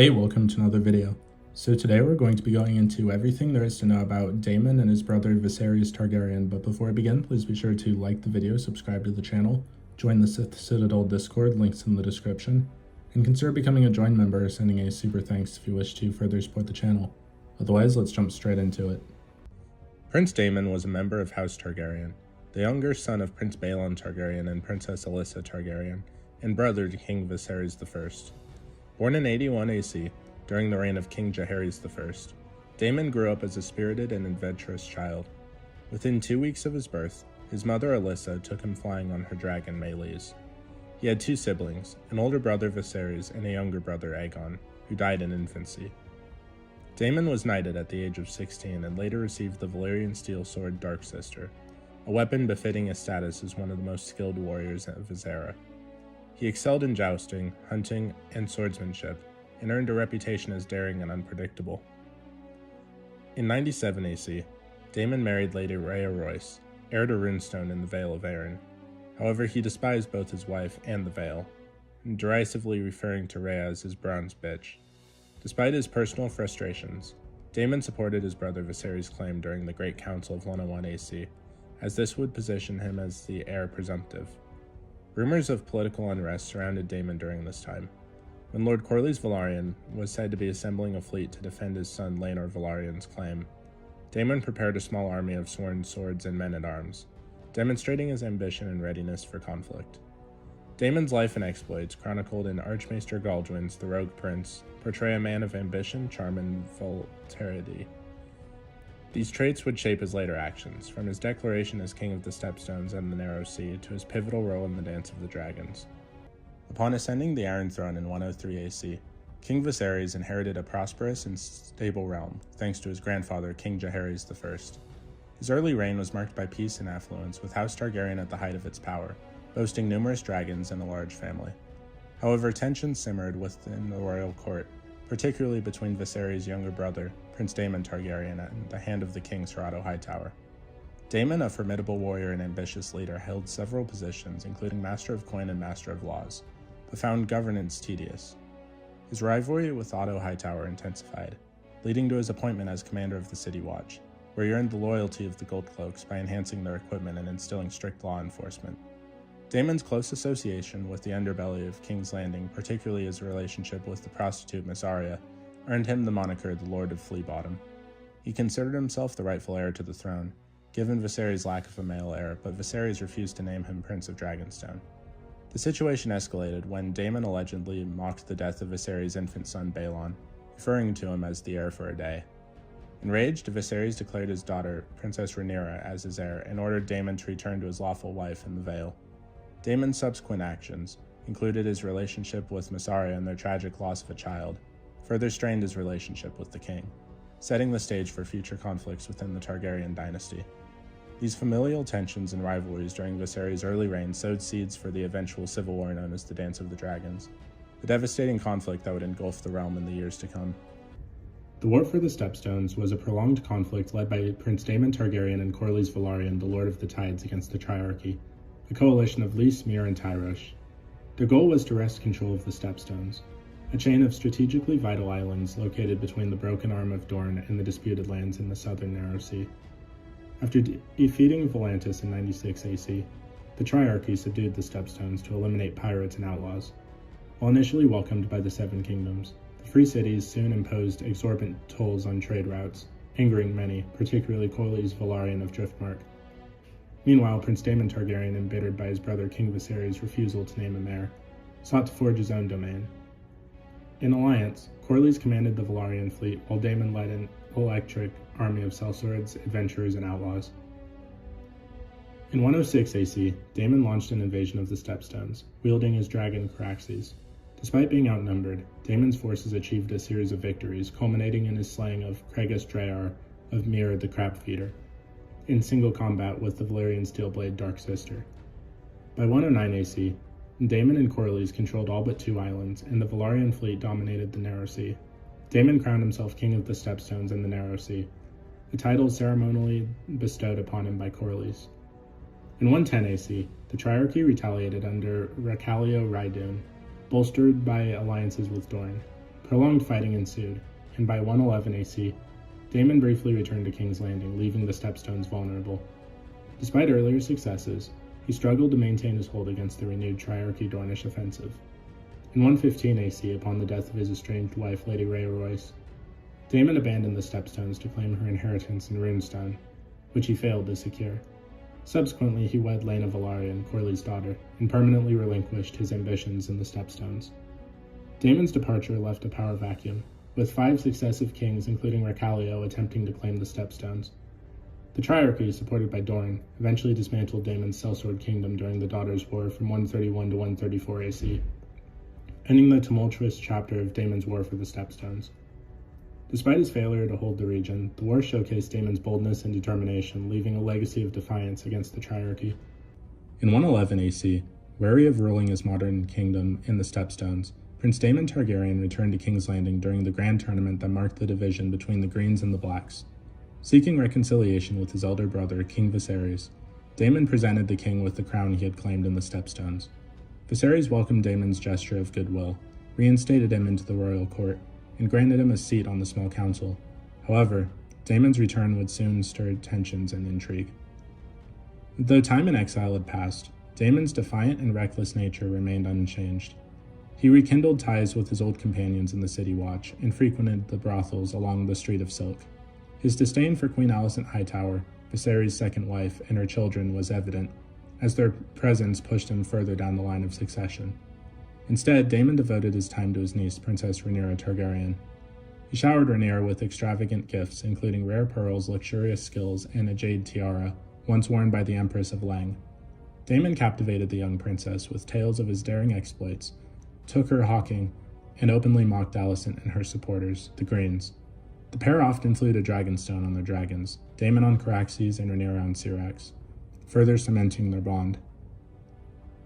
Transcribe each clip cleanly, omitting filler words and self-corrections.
Hey, welcome to another video. So today we're going to be going into everything there is to know about Daemon and his brother VISERYS Targaryen, but before I begin, please be sure to like the video, subscribe to the channel, join the Sith Citadel Discord, links in the description, and consider becoming a join member or sending a super thanks if you wish to further support the channel. Otherwise, let's jump straight into it. Prince Daemon was a member of House Targaryen, the younger son of Prince Balon Targaryen and Princess Alyssa Targaryen, and brother to King Viserys I. Born in 81 AC, during the reign of King Jaehaerys I, Daemon grew up as a spirited and adventurous child. Within 2 weeks of his birth, his mother Alyssa took him flying on her dragon Meleys. He had two siblings, an older brother Viserys and a younger brother Aegon, who died in infancy. Daemon was knighted at the age of 16 and later received the Valyrian steel sword Dark Sister, a weapon befitting his status as one of the most skilled warriors of his era. He excelled in jousting, hunting, and swordsmanship, and earned a reputation as daring and unpredictable. In 97 AC, Daemon married Lady Rhea Royce, heir to Runestone in the Vale of Arryn. However, he despised both his wife and the Vale, derisively referring to Rhea as his bronze bitch. Despite his personal frustrations, Daemon supported his brother Viserys' claim during the Great Council of 101 AC, as this would position him as the heir presumptive. Rumors of political unrest surrounded Daemon during this time. When Lord Corlys Velaryon was said to be assembling a fleet to defend his son Laenor Velaryon's claim, Daemon prepared a small army of sworn swords and men-at-arms, demonstrating his ambition and readiness for conflict. Daemon's life and exploits, chronicled in Archmaester Galduin's The Rogue Prince, portray a man of ambition, charm, and voluptuosity. These traits would shape his later actions, from his declaration as King of the Stepstones and the Narrow Sea to his pivotal role in the Dance of the Dragons. Upon ascending the Iron Throne in 103 AC, King Viserys inherited a prosperous and stable realm, thanks to his grandfather, King Jaehaerys I. His early reign was marked by peace and affluence, with House Targaryen at the height of its power, boasting numerous dragons and a large family. However, tensions simmered within the royal court, particularly between Viserys' younger brother, Prince Daemon Targaryen, and the Hand of the Kingsroad Hightower. Daemon, a formidable warrior and ambitious leader, held several positions, including Master of Coin and Master of Laws, but found governance tedious. His rivalry with Otto Hightower intensified, leading to his appointment as commander of the City Watch, where he earned the loyalty of the Goldcloaks by enhancing their equipment and instilling strict law enforcement. Daemon's close association with the underbelly of King's Landing, particularly his relationship with the prostitute Miss Arya, earned him the moniker the Lord of Flea Bottom. He considered himself the rightful heir to the throne, given Viserys' lack of a male heir, but Viserys refused to name him Prince of Dragonstone. The situation escalated when Daemon allegedly mocked the death of Viserys' infant son Balon, referring to him as the heir for a day. Enraged, Viserys declared his daughter, Princess Rhaenyra, as his heir and ordered Daemon to return to his lawful wife in the Vale. Daemon's subsequent actions included his relationship with Miss Arya and their tragic loss of a child, further strained his relationship with the king, setting the stage for future conflicts within the Targaryen dynasty. These familial tensions and rivalries during Viserys' early reign sowed seeds for the eventual civil war known as the Dance of the Dragons, a devastating conflict that would engulf the realm in the years to come. The War for the Stepstones was a prolonged conflict led by Prince Daemon Targaryen and Corlys Velaryon, the Lord of the Tides, against the Triarchy, a coalition of Lys, Myr, and Tyrosh. Their goal was to wrest control of the Stepstones, a chain of strategically vital islands located between the Broken Arm of Dorne and the disputed lands in the southern Narrow Sea. After defeating Volantis in 96 AC, the Triarchy subdued the Stepstones to eliminate pirates and outlaws. While initially welcomed by the Seven Kingdoms, the Free Cities soon imposed exorbitant tolls on trade routes, angering many, particularly Corlys Velaryon of Driftmark. Meanwhile, Prince Daemon Targaryen, embittered by his brother King Viserys' refusal to name him heir, sought to forge his own domain. In alliance, Corlys commanded the Velaryon fleet, while Daemon led an electric army of sellswords, adventurers, and outlaws. In 106 AC, Daemon launched an invasion of the Stepstones, wielding his dragon Caraxes. Despite being outnumbered, Daemon's forces achieved a series of victories, culminating in his slaying of Cregus Drayar of Myr the Crab Feeder, in single combat with the Valyrian Steelblade Dark Sister. By 109 AC, Daemon and Corlys controlled all but two islands, and the Velaryon fleet dominated the Narrow Sea. Daemon crowned himself King of the Stepstones and the Narrow Sea, a title ceremonially bestowed upon him by Corlys. In 110 AC, the Triarchy retaliated under Racalio Rhydun, bolstered by alliances with Dorne, Prolonged fighting ensued, and by 111 AC, Daemon briefly returned to King's Landing, leaving the Stepstones vulnerable. Despite earlier successes, he struggled to maintain his hold against the renewed Triarchy Dornish offensive. In 115 AC, upon the death of his estranged wife, Lady Rhea, Daemon abandoned the Stepstones to claim her inheritance in Runestone, which he failed to secure. Subsequently, he wed Helaena Velaryon, Corley's daughter, and permanently relinquished his ambitions in the Stepstones. Daemon's departure left a power vacuum, with 5 successive kings, including Recalio, attempting to claim the Stepstones. The Triarchy, supported by Dorne, eventually dismantled Daemon's Sellsword Kingdom during the Daughters' War from 131 to 134 AC, ending the tumultuous chapter of Daemon's War for the Stepstones. Despite his failure to hold the region, the war showcased Daemon's boldness and determination, leaving a legacy of defiance against the Triarchy. In 111 AC, wary of ruling his modern kingdom in the Stepstones, Prince Daemon Targaryen returned to King's Landing during the grand tournament that marked the division between the Greens and the Blacks. Seeking reconciliation with his elder brother, King VISERYS, Daemon presented the king with the crown he had claimed in the Stepstones. VISERYS welcomed Daemon's gesture of goodwill, reinstated him into the royal court, and granted him a seat on the small council. However, Daemon's return would soon stir tensions and intrigue. Though time in exile had passed, Daemon's defiant and reckless nature remained unchanged. He rekindled ties with his old companions in the City Watch and frequented the brothels along the Street of Silk. His disdain for Queen Alicent Hightower, Viserys' second wife, and her children was evident, as their presence pushed him further down the line of succession. Instead, Daemon devoted his time to his niece, Princess Rhaenyra Targaryen. He showered Rhaenyra with extravagant gifts, including rare pearls, luxurious skills, and a jade tiara, once worn by the Empress of Leng. Daemon captivated the young princess with tales of his daring exploits, took her hawking, and openly mocked Alicent and her supporters, the Greens. The pair often flew to Dragonstone on their dragons, Daemon on Caraxes and Rhaenyra on Syrax, further cementing their bond.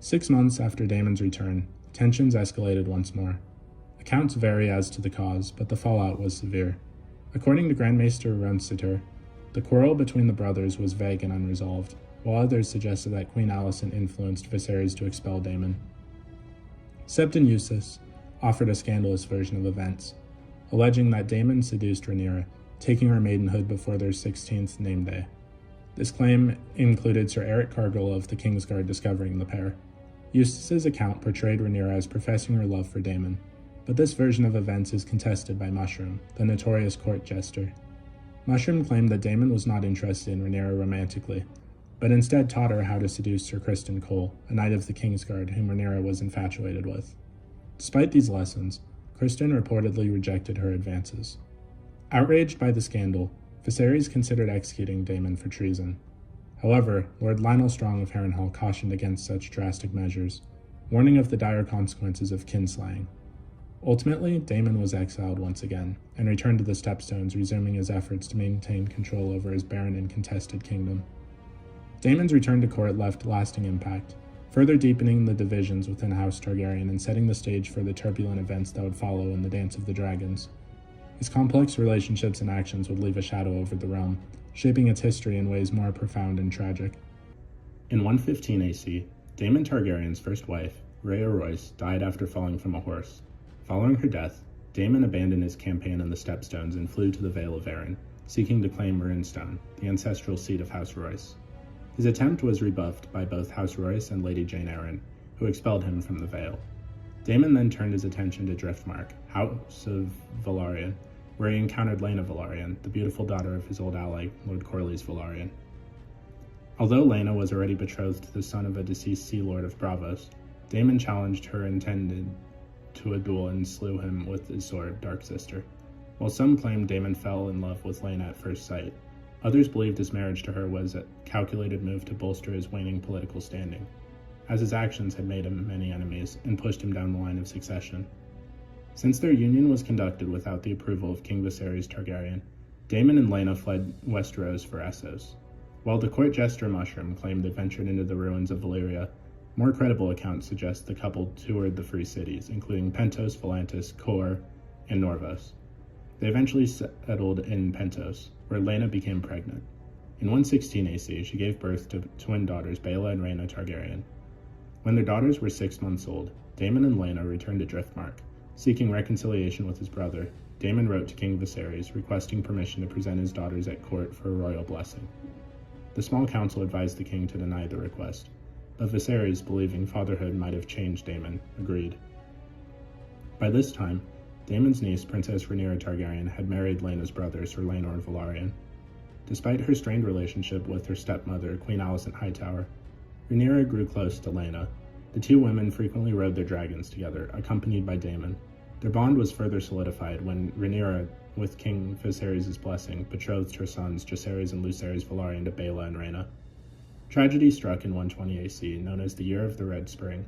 6 months after Daemon's return, tensions escalated once more. Accounts vary as to the cause, but the fallout was severe. According to Grandmaster Roncesvalles, the quarrel between the brothers was vague and unresolved, while others suggested that Queen Alicent influenced Viserys to expel Daemon. Septon Eustace offered a scandalous version of events, alleging that Daemon seduced Rhaenyra, taking her maidenhood before their 16th name day. This claim included Sir Eric Cargill of the Kingsguard discovering the pair. Eustace's account portrayed Rhaenyra as professing her love for Daemon, but this version of events is contested by Mushroom, the notorious court jester. Mushroom claimed that Daemon was not interested in Rhaenyra romantically, but instead taught her how to seduce Sir Criston Cole, a knight of the Kingsguard whom Rhaenyra was infatuated with. Despite these lessons, Criston reportedly rejected her advances. Outraged by the scandal, Viserys considered executing Daemon for treason. However, Lord Lionel Strong of Harrenhal cautioned against such drastic measures, warning of the dire consequences of kinslaying. Ultimately, Daemon was exiled once again, and returned to the Stepstones, resuming his efforts to maintain control over his barren and contested kingdom. Daemon's return to court left lasting impact, further deepening the divisions within House Targaryen and setting the stage for the turbulent events that would follow in the Dance of the Dragons. His complex relationships and actions would leave a shadow over the realm, shaping its history in ways more profound and tragic. In 115 AC, Daemon Targaryen's first wife, Rhea Royce, died after falling from a horse. Following her death, Daemon abandoned his campaign in the Stepstones and flew to the Vale of Arryn, seeking to claim Runestone, the ancestral seat of House Royce. His attempt was rebuffed by both House Royce and Lady Jane Arryn, who expelled him from the Vale. Daemon then turned his attention to Driftmark, House of Velaryon, where he encountered Helaena Velaryon, the beautiful daughter of his old ally, Lord Corlys Velaryon. Although Helaena was already betrothed to the son of a deceased Sea Lord of Braavos, Daemon challenged her intended to a duel and slew him with his sword, Dark Sister. While some claimed Daemon fell in love with Helaena at first sight, others believed his marriage to her was a calculated move to bolster his waning political standing, as his actions had made him many enemies and pushed him down the line of succession. Since their union was conducted without the approval of King Viserys Targaryen, Daemon and Helaena fled Westeros for Essos. While the court jester Mushroom claimed they ventured into the ruins of Valyria, more credible accounts suggest the couple toured the free cities, including Pentos, Volantis, Kor, and Norvos. They eventually settled in Pentos, where Helaena became pregnant. In 116 AC, she gave birth to twin daughters Baela and Rhaena Targaryen. When their daughters were 6 months old, Daemon and Helaena returned to Driftmark, Seeking reconciliation with his brother, Daemon wrote to King Viserys requesting permission to present his daughters at court for a royal blessing. The small council advised the king to deny the request, but Viserys, believing fatherhood might have changed Daemon, agreed. By this time, Daemon's niece, Princess Rhaenyra Targaryen, had married Laena's brother, Sir Laenor Velaryon. Despite her strained relationship with her stepmother, Queen Alicent Hightower, Rhaenyra grew close to Laena. The two women frequently rode their dragons together, accompanied by Daemon. Their bond was further solidified when Rhaenyra, with King Viserys' blessing, betrothed her sons Jacaerys and Lucerys Velaryon to Baela and Rhaena. Tragedy struck in 120 AC, known as the Year of the Red Spring.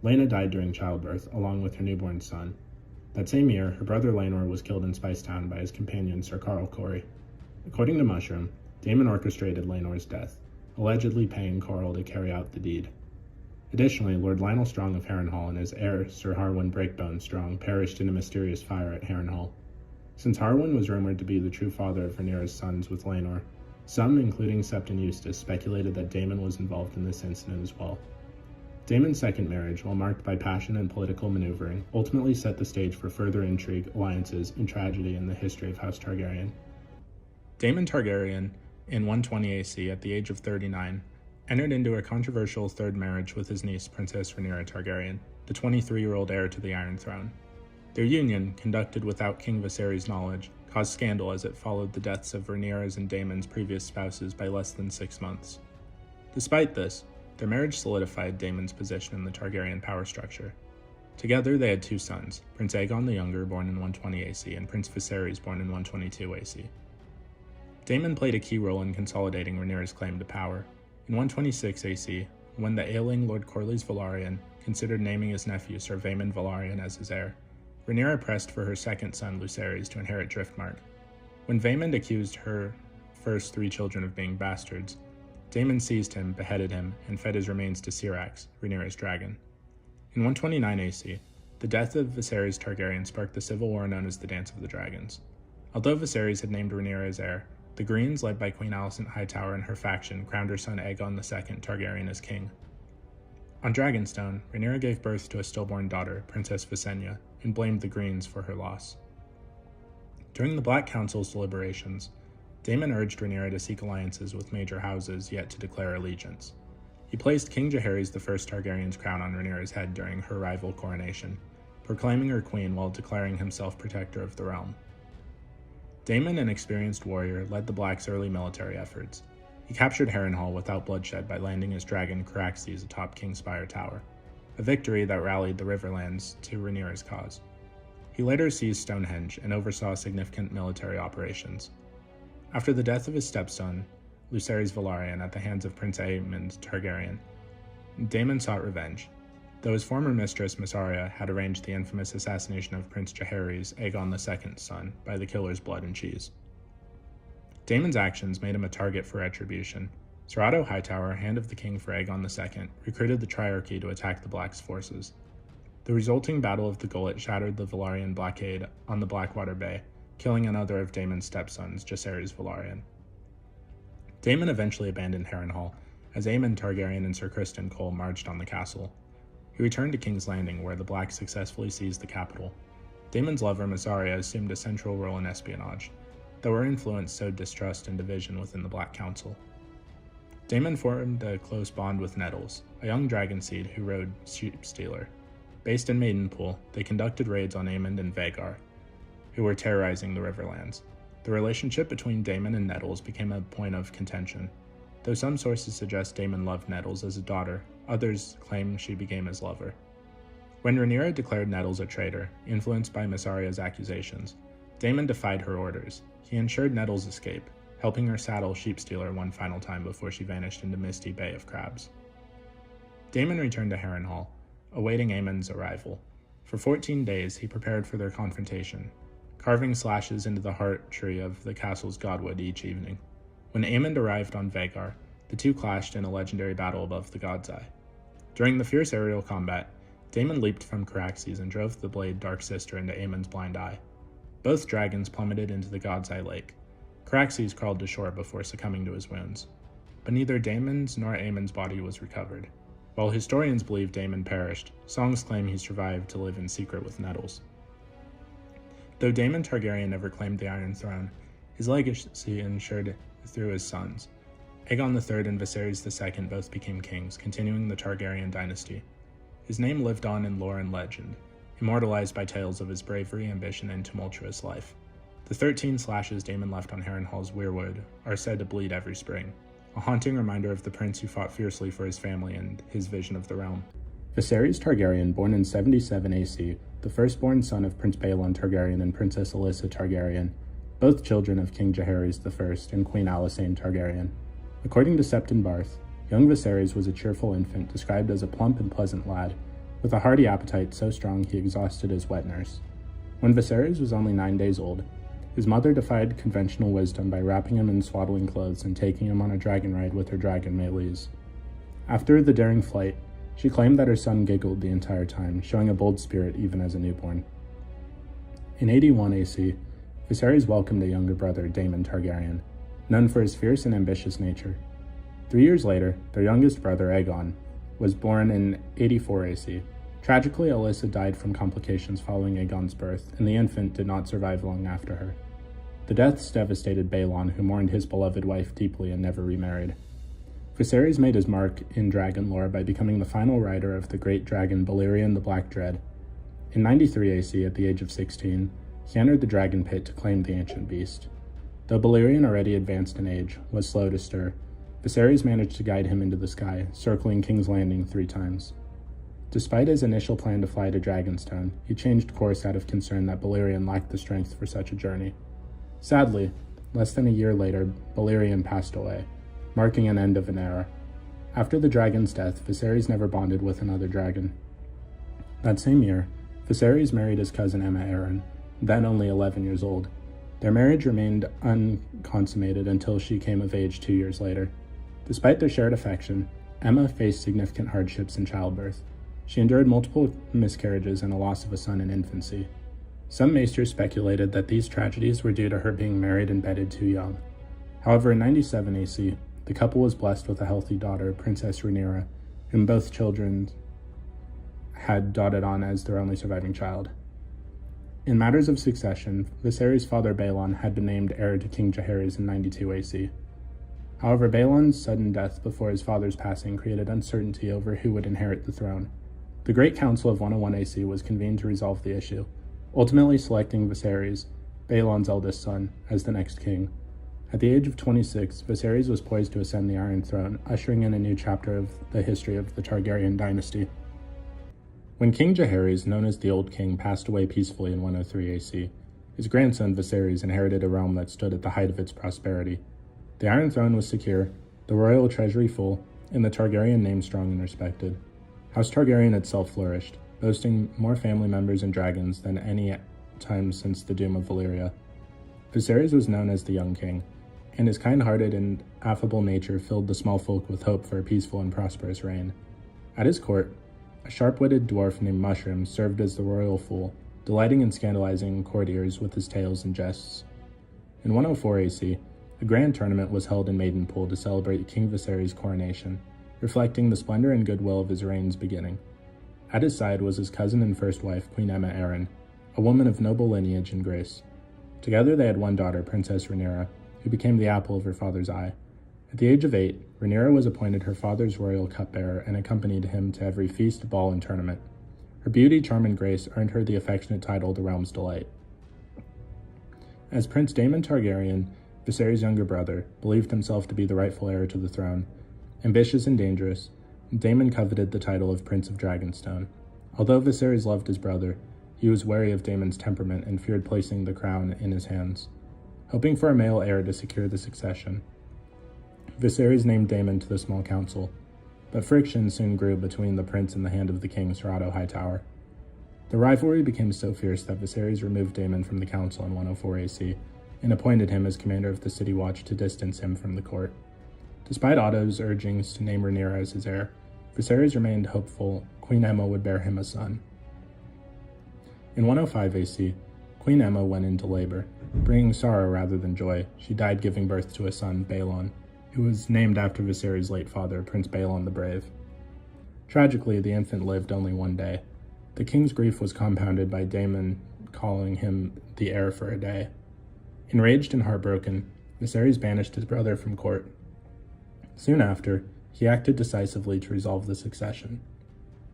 Laena died during childbirth, along with her newborn son. That same year, her brother Laenor was killed in Spicetown by his companion Sir Qarl Corey. According to Mushroom, Daemon orchestrated Laenor's death, allegedly paying Qarl to carry out the deed. Additionally, Lord Lionel Strong of Harrenhal and his heir, Sir Harwin Breakbone Strong, perished in a mysterious fire at Harrenhal. Since Harwin was rumored to be the true father of Rhaenyra's sons with Laenor, some, including Sept and Eustace, speculated that Daemon was involved in this incident as well. Daemon's second marriage, while marked by passion and political maneuvering, ultimately set the stage for further intrigue, alliances, and tragedy in the history of House Targaryen. Daemon Targaryen, in 120 AC, at the age of 39, entered into a controversial third marriage with his niece, Princess Rhaenyra Targaryen, the 23-year-old heir to the Iron Throne. Their union, conducted without King Viserys' knowledge, caused scandal as it followed the deaths of Rhaenyra's and Daemon's previous spouses by less than 6 months. Despite this, their marriage solidified Daemon's position in the Targaryen power structure. Together, they had two sons, Prince Aegon the Younger, born in 120 AC, and Prince Viserys, born in 122 AC. Daemon played a key role in consolidating Rhaenyra's claim to power. In 126 AC, when the ailing Lord Corlys Velaryon considered naming his nephew Sir Vaemond Velaryon as his heir, Rhaenyra pressed for her second son Lucerys to inherit Driftmark. When Vaemond accused her first 3 children of being bastards, Daemon seized him, beheaded him, and fed his remains to Syrax, Rhaenyra's dragon. In 129 AC, the death of Viserys Targaryen sparked the civil war known as the Dance of the Dragons. Although Viserys had named Rhaenyra as heir, the Greens, led by Queen Alicent Hightower and her faction, crowned her son Aegon II Targaryen as king. On Dragonstone, Rhaenyra gave birth to a stillborn daughter, Princess Visenya, and blamed the Greens for her loss. During the Black Council's deliberations, Daemon urged Rhaenyra to seek alliances with major houses yet to declare allegiance. He placed King Jaehaerys I Targaryen's crown on Rhaenyra's head during her rival coronation, proclaiming her queen while declaring himself protector of the realm. Daemon, an experienced warrior, led the Blacks' early military efforts. He captured Harrenhal without bloodshed by landing his dragon Caraxes atop Kingspire Tower, a victory that rallied the Riverlands to Rhaenyra's cause. He later seized Stonehenge and oversaw significant military operations. After the death of his stepson, Lucerys Velaryon, at the hands of Prince Aemond Targaryen, Daemon sought revenge. Though his former mistress, Mysaria, had arranged the infamous assassination of Prince Jaehaerys, Aegon II's son, by the killer's blood and cheese. Daemon's actions made him a target for retribution. Sir Otto Hightower, hand of the king for Aegon II, recruited the Triarchy to attack the Black's forces. The resulting Battle of the Gullet shattered the Velaryon blockade on the Blackwater Bay, killing another of Daemon's stepsons, Jacaerys Velaryon. Daemon eventually abandoned Harrenhal, as Aemon Targaryen and Sir Criston Cole marched on the castle. He returned to King's Landing, where the Blacks successfully seized the capital. Daemon's lover, Mysaria, assumed a central role in espionage, though her influence sowed distrust and division within the Black Council. Daemon formed a close bond with Nettles, a young dragonseed who rode Sheepstealer. Based in Maidenpool, they conducted raids on Aemond and Vhagar, who were terrorizing the Riverlands. The relationship between Daemon and Nettles became a point of contention. Though some sources suggest Daemon loved Nettles as a daughter, others claim she became his lover. When Rhaenyra declared Nettles a traitor, influenced by Mysaria's accusations, Daemon defied her orders. He ensured Nettles' escape, helping her saddle Sheepstealer one final time before she vanished into Misty Bay of Crabs. Daemon returned to Harrenhal, awaiting Aemon's arrival. For 14 days, he prepared for their confrontation, carving slashes into the heart tree of the castle's godwood each evening. When Aemond arrived on Vhagar, the two clashed in a legendary battle above the God's Eye. During the fierce aerial combat, Daemon leaped from Caraxes and drove the blade Dark Sister into Aemon's blind eye. Both dragons plummeted into the God's Eye Lake. Caraxes crawled to shore before succumbing to his wounds, but neither Daemon's nor Aemon's body was recovered. While historians believe Daemon perished, songs claim he survived to live in secret with Nettles. Though Daemon Targaryen never claimed the Iron Throne, his legacy ensured through his sons. Aegon III and Viserys II both became kings, continuing the Targaryen dynasty. His name lived on in lore and legend, immortalized by tales of his bravery, ambition, and tumultuous life. The 13 slashes Daemon left on Harrenhal's weirwood are said to bleed every spring, a haunting reminder of the prince who fought fiercely for his family and his vision of the realm. Viserys Targaryen, born in 77 AC, the firstborn son of Prince Balon Targaryen and Princess Alyssa Targaryen, both children of King Jaehaerys I and Queen Alysanne Targaryen. According to Septon Barth, young Viserys was a cheerful infant described as a plump and pleasant lad, with a hearty appetite so strong he exhausted his wet nurse. When Viserys was only 9 days old, his mother defied conventional wisdom by wrapping him in swaddling clothes and taking him on a dragon ride with her dragon Meleys. After the daring flight, she claimed that her son giggled the entire time, showing a bold spirit even as a newborn. In 81 AC, Viserys welcomed a younger brother, Daemon Targaryen, known for his fierce and ambitious nature. 3 years later, their youngest brother, Aegon, was born in 84 AC. Tragically, Alyssa died from complications following Aegon's birth, and the infant did not survive long after her. The deaths devastated Balon, who mourned his beloved wife deeply and never remarried. Viserys made his mark in dragon lore by becoming the final rider of the great dragon Balerion the Black Dread. In 93 AC, at the age of 16, he entered the dragon pit to claim the ancient beast. Though Balerion, already advanced in age, was slow to stir, Viserys managed to guide him into the sky, circling King's Landing 3 times. Despite his initial plan to fly to Dragonstone, he changed course out of concern that Balerion lacked the strength for such a journey. Sadly, less than a year later, Balerion passed away, marking an end of an era. After the dragon's death, Viserys never bonded with another dragon. That same year, Viserys married his cousin Aemma Arryn, then only 11 years old. Their marriage remained unconsummated until she came of age 2 years later. Despite their shared affection, Aemma faced significant hardships in childbirth. She endured multiple miscarriages and a loss of a son in infancy. Some maesters speculated that these tragedies were due to her being married and bedded too young. However, in 97 AC, the couple was blessed with a healthy daughter, Princess Rhaenyra, whom both children had dotted on as their only surviving child. In matters of succession, Viserys' father Balon had been named heir to King Jaehaerys in 92 AC. However, Balon's sudden death before his father's passing created uncertainty over who would inherit the throne. The Great Council of 101 AC was convened to resolve the issue, ultimately selecting Viserys, Balon's eldest son, as the next king. At the age of 26, Viserys was poised to ascend the Iron Throne, ushering in a new chapter of the history of the Targaryen dynasty. When King Jaehaerys, known as the Old King, passed away peacefully in 103 AC, his grandson Viserys inherited a realm that stood at the height of its prosperity. The Iron Throne was secure, the royal treasury full, and the Targaryen name strong and respected. House Targaryen itself flourished, boasting more family members and dragons than any time since the doom of Valyria. Viserys was known as the Young King, and his kind-hearted and affable nature filled the small folk with hope for a peaceful and prosperous reign. At his court, a sharp-witted dwarf named Mushroom served as the royal fool, delighting in scandalizing courtiers with his tales and jests. In 104 AC, a grand tournament was held in Maidenpool to celebrate King Viserys' coronation, reflecting the splendor and goodwill of his reign's beginning. At his side was his cousin and first wife, Queen Aemma Arryn, a woman of noble lineage and grace. Together they had one daughter, Princess Rhaenyra, who became the apple of her father's eye. At the age of 8, Rhaenyra was appointed her father's royal cupbearer and accompanied him to every feast, ball, and tournament. Her beauty, charm, and grace earned her the affectionate title the realm's delight. As Prince Daemon Targaryen, Viserys' younger brother, believed himself to be the rightful heir to the throne, ambitious and dangerous, Daemon coveted the title of Prince of Dragonstone. Although Viserys loved his brother, he was wary of Daemon's temperament and feared placing the crown in his hands. Hoping for a male heir to secure the succession, Viserys named Daemon to the small council, but friction soon grew between the prince and the Hand of the King, Ser Otto Hightower. The rivalry became so fierce that Viserys removed Daemon from the council in 104 AC and appointed him as commander of the City Watch to distance him from the court. Despite Otto's urgings to name Rhaenyra as his heir, Viserys remained hopeful Queen Aemma would bear him a son. In 105 AC, Queen Aemma went into labor. Bringing sorrow rather than joy, she died giving birth to a son, Balon, who was named after Viserys' late father, Prince Balon the Brave. Tragically, the infant lived only 1 day. The king's grief was compounded by Daemon calling him the heir for a day. Enraged and heartbroken, Viserys banished his brother from court. Soon after, he acted decisively to resolve the succession.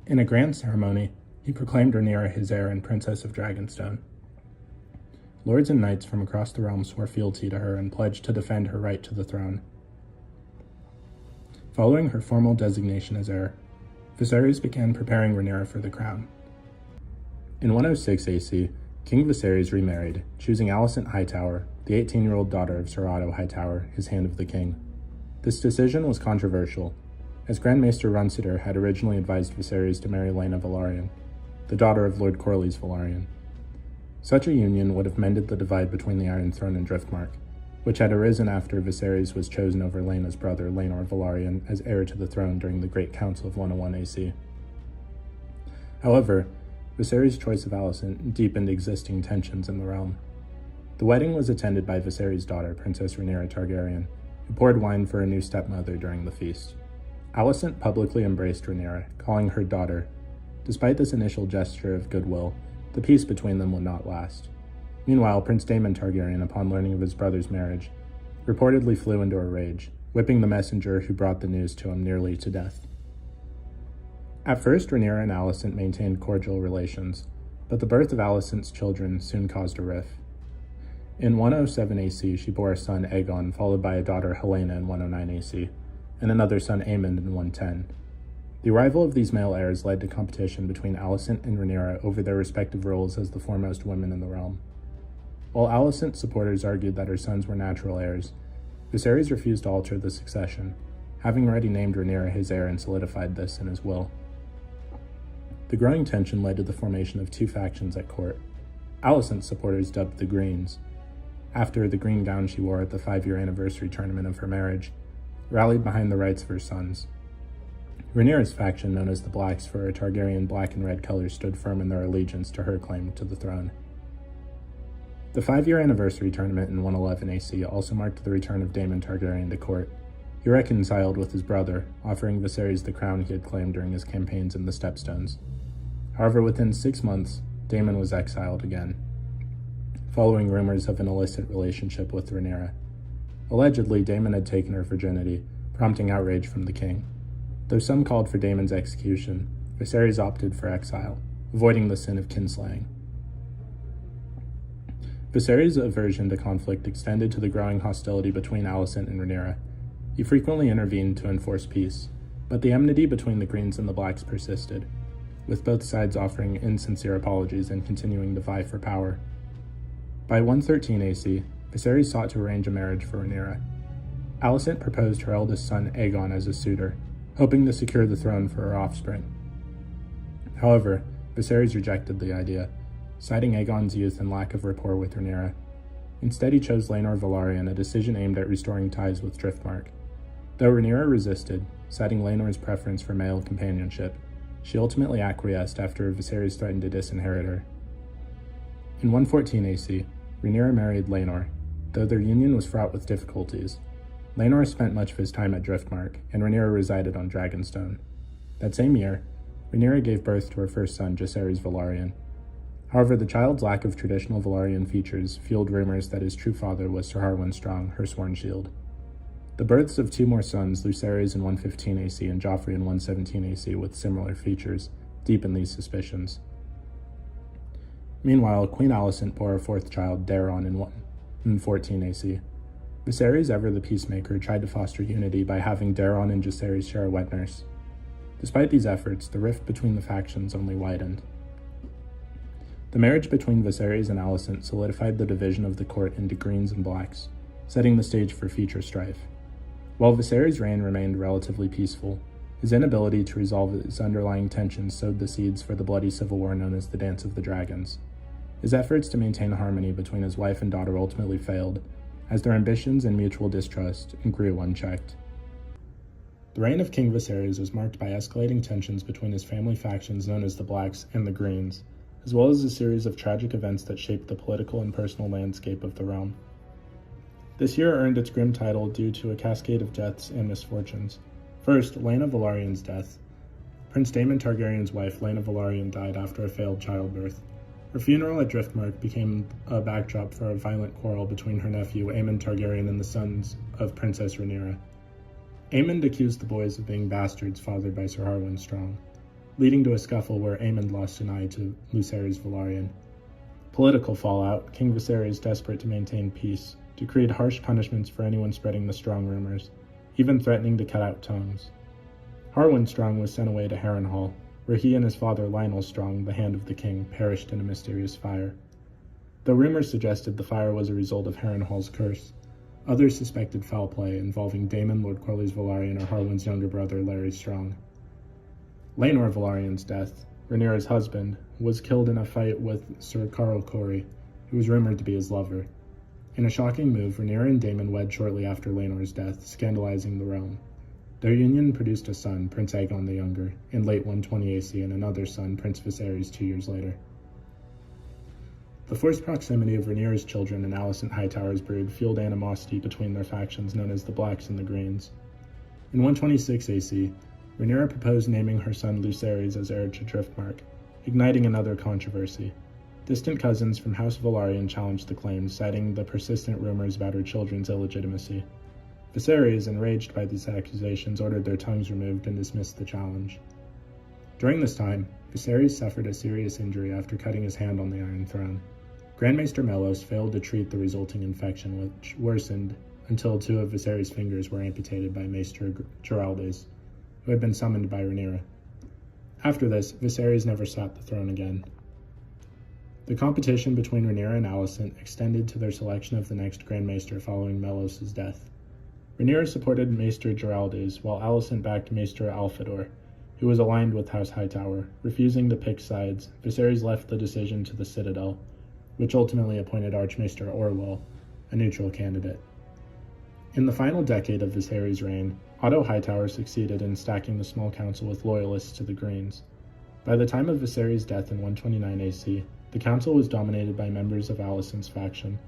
In a grand ceremony, he proclaimed Rhaenyra his heir and Princess of Dragonstone. Lords and knights from across the realm swore fealty to her and pledged to defend her right to the throne. Following her formal designation as heir, Viserys began preparing Rhaenyra for the crown. In 106 AC, King Viserys remarried, choosing Alicent Hightower, the 18-year-old daughter of Ser Otto Hightower, his Hand of the King. This decision was controversial, as Grand Maester Runciter had originally advised Viserys to marry Helaena Velaryon, the daughter of Lord Corlys Velaryon. Such a union would have mended the divide between the Iron Throne and Driftmark, which had arisen after Viserys was chosen over Helaena's brother Laenor Velaryon as heir to the throne during the Great Council of 101 AC. However, Viserys' choice of Alicent deepened existing tensions in the realm. The wedding was attended by Viserys' daughter, Princess Rhaenyra Targaryen, who poured wine for her new stepmother during the feast. Alicent publicly embraced Rhaenyra, calling her daughter. Despite this initial gesture of goodwill, the peace between them would not last. Meanwhile, Prince Daemon Targaryen, upon learning of his brother's marriage, reportedly flew into a rage, whipping the messenger who brought the news to him nearly to death. At first, Rhaenyra and Alicent maintained cordial relations, but the birth of Alicent's children soon caused a rift. In 107 AC, she bore a son, Aegon, followed by a daughter, Helaena, in 109 AC, and another son, Aemond, in 110. The arrival of these male heirs led to competition between Alicent and Rhaenyra over their respective roles as the foremost women in the realm. While Alicent's supporters argued that her sons were natural heirs, Viserys refused to alter the succession, having already named Rhaenyra his heir and solidified this in his will. The growing tension led to the formation of two factions at court. Alicent's supporters, dubbed the Greens, after the green gown she wore at the 5-year anniversary tournament of her marriage, rallied behind the rights of her sons. Rhaenyra's faction, known as the Blacks for her Targaryen black and red colors, stood firm in their allegiance to her claim to the throne. The 5-year anniversary tournament in 111 AC also marked the return of Daemon Targaryen to court. He reconciled with his brother, offering Viserys the crown he had claimed during his campaigns in the Stepstones. However, within 6 months, Daemon was exiled again, following rumors of an illicit relationship with Rhaenyra. Allegedly, Daemon had taken her virginity, prompting outrage from the king. Though some called for Daemon's execution, Viserys opted for exile, avoiding the sin of kinslaying. Viserys' aversion to conflict extended to the growing hostility between Alicent and Rhaenyra. He frequently intervened to enforce peace, but the enmity between the Greens and the Blacks persisted, with both sides offering insincere apologies and continuing to vie for power. By 113 AC, Viserys sought to arrange a marriage for Rhaenyra. Alicent proposed her eldest son Aegon as a suitor, hoping to secure the throne for her offspring. However, Viserys rejected the idea, citing Aegon's youth and lack of rapport with Rhaenyra. Instead, he chose Laenor Velaryon, a decision aimed at restoring ties with Driftmark. Though Rhaenyra resisted, citing Laenor's preference for male companionship, she ultimately acquiesced after Viserys threatened to disinherit her. In 114 AC, Rhaenyra married Laenor, though their union was fraught with difficulties. Laenor spent much of his time at Driftmark, and Rhaenyra resided on Dragonstone. That same year, Rhaenyra gave birth to her first son, Jaehaerys Velaryon. However, the child's lack of traditional Velaryon features fueled rumors that his true father was Sir Harwin Strong, her sworn shield. The births of two more sons, Lucerys in 115 AC and Joffrey in 117 AC with similar features, deepened these suspicions. Meanwhile, Queen Alicent bore her fourth child, Daeron, in 114 AC. Viserys, ever the peacemaker, tried to foster unity by having Daeron and Jaehaerys share a wet nurse. Despite these efforts, the rift between the factions only widened. The marriage between Viserys and Alicent solidified the division of the court into Greens and Blacks, setting the stage for future strife. While Viserys' reign remained relatively peaceful, his inability to resolve its underlying tensions sowed the seeds for the bloody civil war known as the Dance of the Dragons. His efforts to maintain harmony between his wife and daughter ultimately failed, as their ambitions and mutual distrust grew unchecked. The reign of King Viserys was marked by escalating tensions between his family factions known as the Blacks and the Greens, as well as a series of tragic events that shaped the political and personal landscape of the realm. This year earned its grim title due to a cascade of deaths and misfortunes. First, Helaena Velaryon's death. Prince Daemon Targaryen's wife, Helaena Velaryon, died after a failed childbirth. Her funeral at Driftmark became a backdrop for a violent quarrel between her nephew Aemon Targaryen and the sons of Princess Rhaenyra. Aemon accused the boys of being bastards fathered by Sir Harwin Strong, leading to a scuffle where Aemon lost an eye to Viserys Velaryon. Political fallout, King Viserys, desperate to maintain peace, decreed harsh punishments for anyone spreading the Strong rumors, even threatening to cut out tongues. Harwin Strong was sent away to Harrenhal, where he and his father Lionel Strong, the Hand of the King, perished in a mysterious fire. Though rumors suggested the fire was a result of Harrenhal's curse, others suspected foul play involving Daemon, Lord Corlys Velaryon, or Harwin's younger brother Larry Strong. Laenor Velaryon's death, Rhaenyra's husband, was killed in a fight with Sir Carl Corey, who was rumored to be his lover. In a shocking move, Rhaenyra and Daemon wed shortly after Laenor's death, scandalizing the realm. Their union produced a son, Prince Aegon the Younger, in late 120 AC, and another son, Prince Viserys, 2 years later. The forced proximity of Rhaenyra's children and Alicent Hightower's brood fueled animosity between their factions known as the Blacks and the Greens. In 126 AC, Rhaenyra proposed naming her son Lucerys as heir to Driftmark, igniting another controversy. Distant cousins from House Velaryon challenged the claims, citing the persistent rumors about her children's illegitimacy. Viserys, enraged by these accusations, ordered their tongues removed and dismissed the challenge. During this time, Viserys suffered a serious injury after cutting his hand on the Iron Throne. Grand Maester Mellos failed to treat the resulting infection, which worsened until 2 of Viserys' fingers were amputated by Maester Geraldes, who had been summoned by Rhaenyra. After this, Viserys never sought the throne again. The competition between Rhaenyra and Alicent extended to their selection of the next Grand Maester following Mellos' death. Rhaenyra supported Maester Geraldes, while Alicent backed Maester Alfedor, who was aligned with House Hightower. Refusing to pick sides, Viserys left the decision to the Citadel, which ultimately appointed Archmaester Orwell, a neutral candidate. In the final decade of Viserys' reign, Otto Hightower succeeded in stacking the small council with loyalists to the Greens. By the time of Viserys' death in 129 AC, the council was dominated by members of Alicent's faction.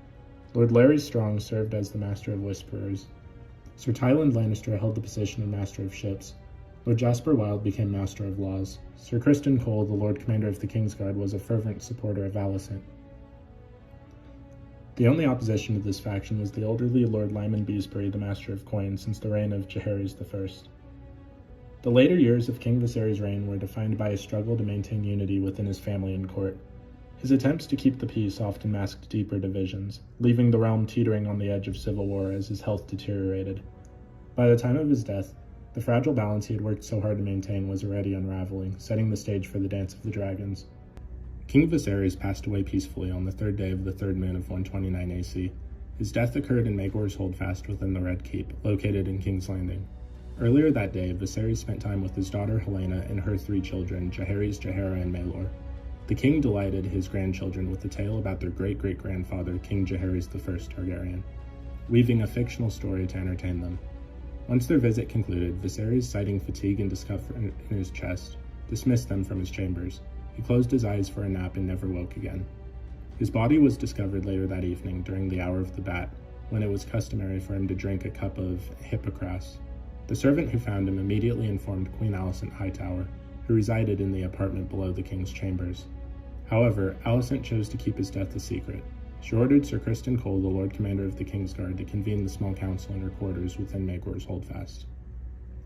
Lord Larry Strong served as the Master of Whisperers. Sir Tywin Lannister held the position of Master of Ships. Lord Jasper Wilde became Master of Laws. Sir Criston Cole, the Lord Commander of the Kingsguard, was a fervent supporter of Alicent. The only opposition to this faction was the elderly Lord Lyman Beesbury, the Master of Coin, since the reign of Jaehaerys I. The later years of King Viserys' reign were defined by a struggle to maintain unity within his family and court. His attempts to keep the peace often masked deeper divisions, leaving the realm teetering on the edge of civil war as his health deteriorated. By the time of his death, the fragile balance he had worked so hard to maintain was already unraveling, setting the stage for the Dance of the Dragons. King Viserys passed away peacefully on the 3rd day of the 3rd moon of 129 AC. His death occurred in Maegor's Holdfast within the Red Keep, located in King's Landing. Earlier that day, Viserys spent time with his daughter Helaena and her 3 children, Jaehaerys, Jaehaera, and Maelor. The king delighted his grandchildren with a tale about their great-great-grandfather, King Jaehaerys I Targaryen, weaving a fictional story to entertain them. Once their visit concluded, Viserys, citing fatigue and discomfort in his chest, dismissed them from his chambers. He closed his eyes for a nap and never woke again. His body was discovered later that evening during the hour of the bat, when it was customary for him to drink a cup of hippocras. The servant who found him immediately informed Queen Alicent Hightower, who resided in the apartment below the king's chambers. However, Alicent chose to keep his death a secret. She ordered Sir Criston Cole, the Lord Commander of the Kingsguard, to convene the small council in her quarters within Maegor's Holdfast.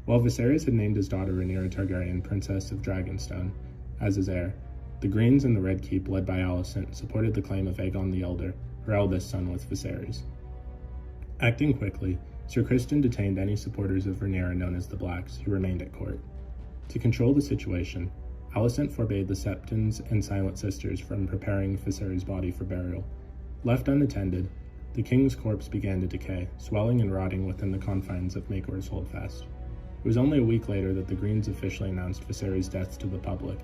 While Viserys had named his daughter Rhaenyra Targaryen Princess of Dragonstone as his heir, the Greens in the Red Keep, led by Alicent, supported the claim of Aegon the Elder, her eldest son with Viserys. Acting quickly, Sir Criston detained any supporters of Rhaenyra known as the Blacks, who remained at court. To control the situation, Alicent forbade the Septons and Silent Sisters from preparing Viserys' body for burial. Left unattended, the king's corpse began to decay, swelling and rotting within the confines of Maegor's Holdfast. It was only a week later that the Greens officially announced Viserys' death to the public,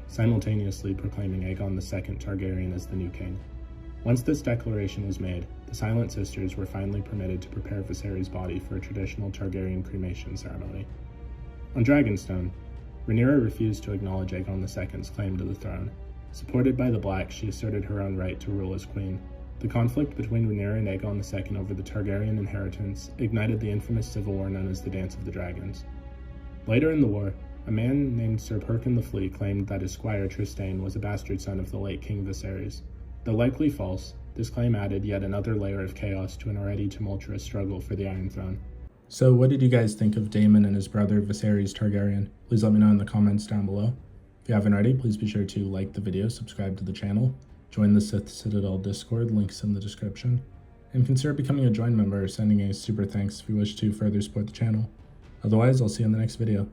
simultaneously proclaiming Aegon II Targaryen as the new king. Once this declaration was made, the Silent Sisters were finally permitted to prepare Viserys' body for a traditional Targaryen cremation ceremony. On Dragonstone, Rhaenyra refused to acknowledge Aegon II's claim to the throne. Supported by the Blacks, she asserted her own right to rule as queen. The conflict between Rhaenyra and Aegon II over the Targaryen inheritance ignited the infamous civil war known as the Dance of the Dragons. Later in the war, A man named Sir Perkin the Flea claimed that his squire Tristane was a bastard son of the late King Viserys. Though likely false, this claim added yet another layer of chaos to an already tumultuous struggle for the Iron Throne. So what did you guys think of Daemon and his brother Viserys Targaryen? Please let me know in the comments down below. If you haven't already, please be sure to like the video, subscribe to the channel, join the Sith Citadel Discord, links in the description, and consider becoming a join member or sending a super thanks if you wish to further support the channel. Otherwise, I'll see you in the next video.